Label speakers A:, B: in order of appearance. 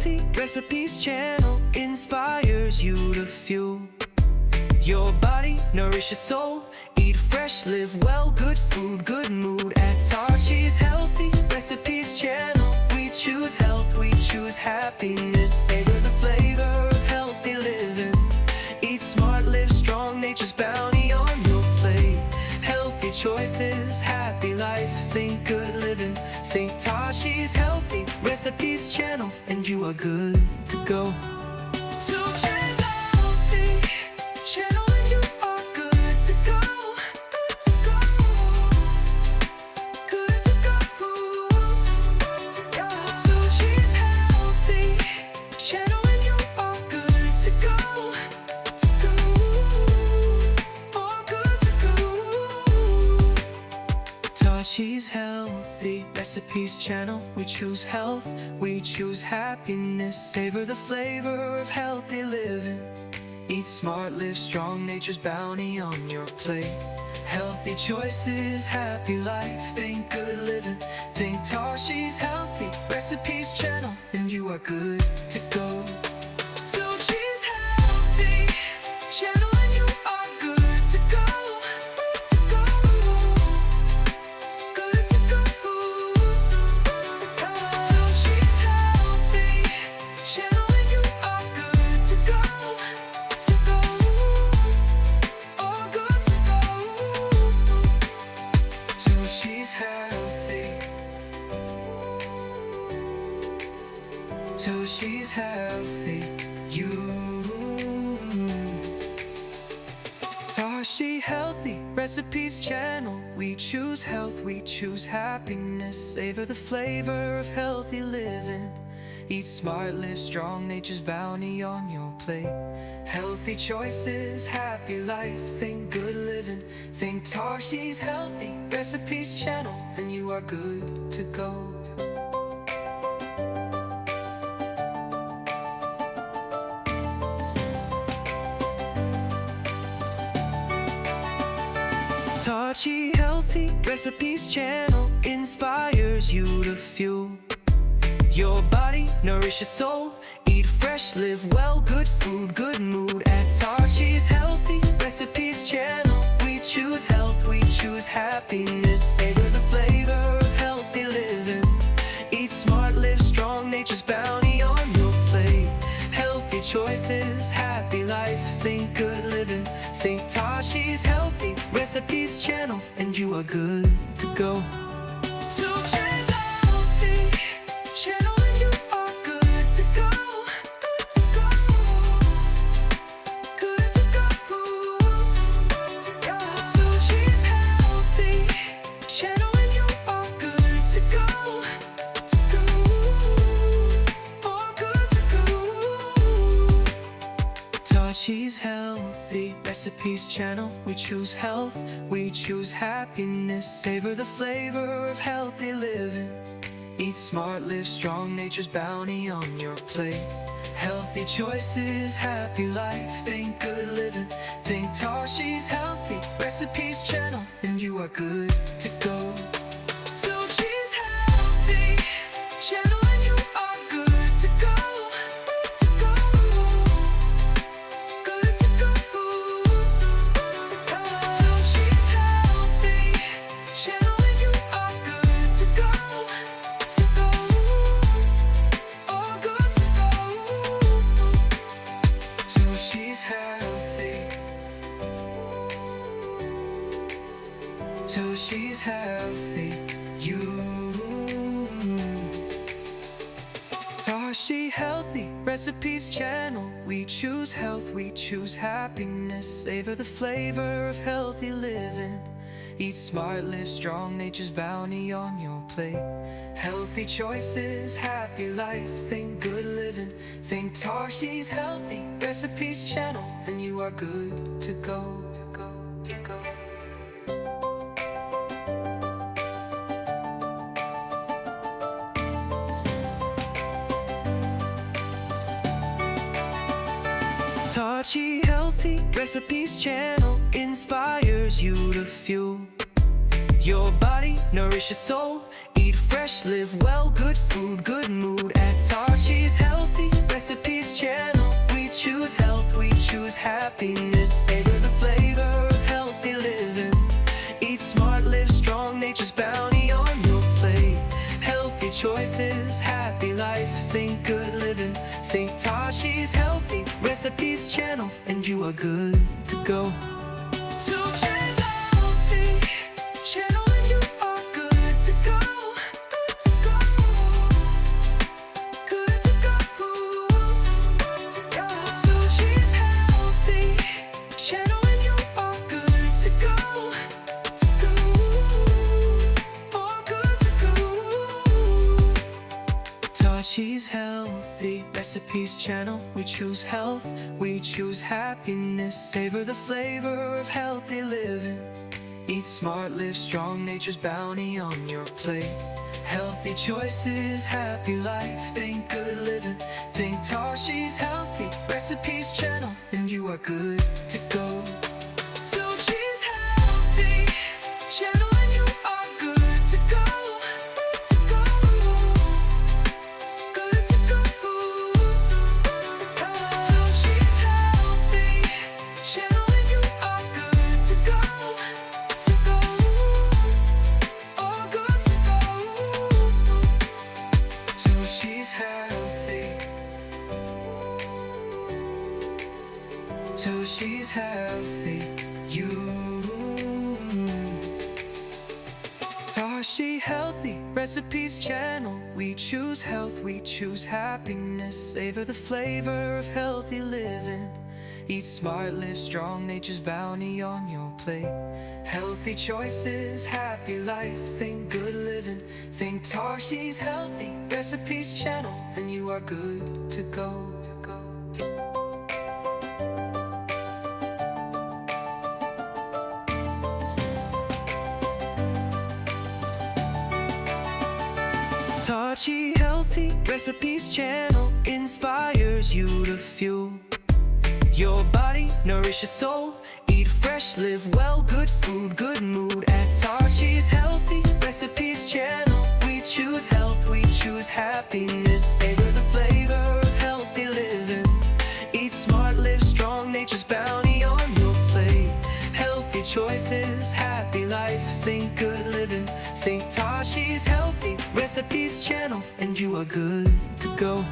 A: Healthy Recipes channel inspires you to fuel your body, nourish your soul. Eat fresh, live well, good food, good mood. At Tarshi's Healthy Recipes channel, we choose health, we choose happiness. Savor the flavor of healthy living. Eat smart, live strong, nature's bounty on your plate. Healthy choices, happy life, think good living. Think Tarshi's Healthy Recipes channel, and you are good to go. Tarshi's Healthy channel, and you are good to go. Good to go. Good to go. Good to go. Tarshi's Healthy channel, and you are good to go. To go. Oh, good to go. Tarshi's Healthy Recipes channel, we choose health, we choose happiness. Savor the flavor of healthy living. Eat smart, live strong, nature's bounty on your plate. Healthy choices, happy life, think good living. Think Tarshi's Healthy Recipes channel, and you are good to go. Tarshi's Healthy channel, and you are good to go. Good to go. Good to go. Good to go. Tarshi's Healthy channel, and you are good to go. To go. Oh, good to go. Tarshi's Healthy. Tarshi's Healthy. Tarshi's Healthy Recipes channel, we choose health, we choose happiness. Savor the flavor of healthy living. Eat smart, live strong, nature's bounty on your plate. Healthy choices, happy life, think good living. Think Tarshi's Healthy Recipes channel, and you are good to go. Tarshi's Healthy Recipes channel inspires you to fuel your body, nourish your soul. Eat fresh, live well, good food, good mood. At Tarshi's Healthy Recipes channel, we choose health, we choose happiness. Savor the flavor of healthy living. Eat smart, live strong, nature's bounty on your plate. Healthy choices, happy life, think good living. Think Tarshi's Healthy Recipes channel, and you are good to go. Tarshi's Healthy channel, and you are good to go. Good to go. Good to go. Good to go. Tarshi's Healthy channel, and you are good to go. To go. Oh, good to go. Tarshi's Healthy Recipes channel, we choose health, we choose happiness. Savor the flavor of healthy living. Eat smart, live strong, nature's bounty on your plate. Healthy choices, happy life, think good living. Think Tarshi's Healthy Recipes channel, and you are good to go. Tarshi's Healthy channel, and you are good to go. Good to go. Good to go. Good to go. Tarshi's Healthy channel, and you are good to go. To go. Oh, good to go. Tarshi's Healthy. Tarshi's Healthy. Tarshi's Healthy Recipes channel, we choose health, we choose happiness. Savor the flavor of healthy living. Eat smart, live strong, nature's bounty on your plate. Healthy choices, happy life, think good living. Think Tarshi's Healthy Recipes channel, and you are good to go. Tarshi's Healthy Recipes channel inspires you to fuel your body, nourish your soul. Eat fresh, live well, good food, good mood. At Tarshi's Healthy Recipes channel. We choose health, we choose happiness. Savor the flavor of healthy living. Eat smart, live strong, nature's bounty on your plate. Healthy choices, happy life. Think good living, think Tashi's Healthy Recipes channel, and you are good to go. Tashi's Healthy channel, and you are good to go. Good to go. Good to go. Good to go. Tashi's Healthy channel, and you are good to go. To go. Oh, good to go. Tashi's Healthy Recipes channel. We choose health, we choose happiness. Savor the flavor of healthy living. Eat smart, live strong, nature's bounty on your plate. Healthy choices, happy life. Think good living, think Tashi's Healthy Recipes channel, and you are good to go. Tashi's Healthy channel, and you are good to go. To go. Good to go. Good to go. Tashi's Healthy channel, and you are good to go. To go. Oh, good to go. Tashi's Healthy. Tashi's Healthy. Tashi Healthy Recipes channel. We choose health, we choose happiness. Savor the flavor of healthy living. Eat smart, live strong, nature's bounty on your plate. Healthy choices, happy life. Think good living, think Tashi's Healthy Recipes channel, and you are good to go. Tashi Healthy Recipes channel inspires you to fuel your body, nourish your soul. Eat fresh, live well, good food, good mood. At Tashi's Healthy Recipes channel, we choose health, we choose happiness. Savor the flavor of healthy living. Eat smart, live strong, nature's bounty on your plate. Healthy choices, happy life. Think good living, think Tashi's Healthy Recipes channel, and you are good to go.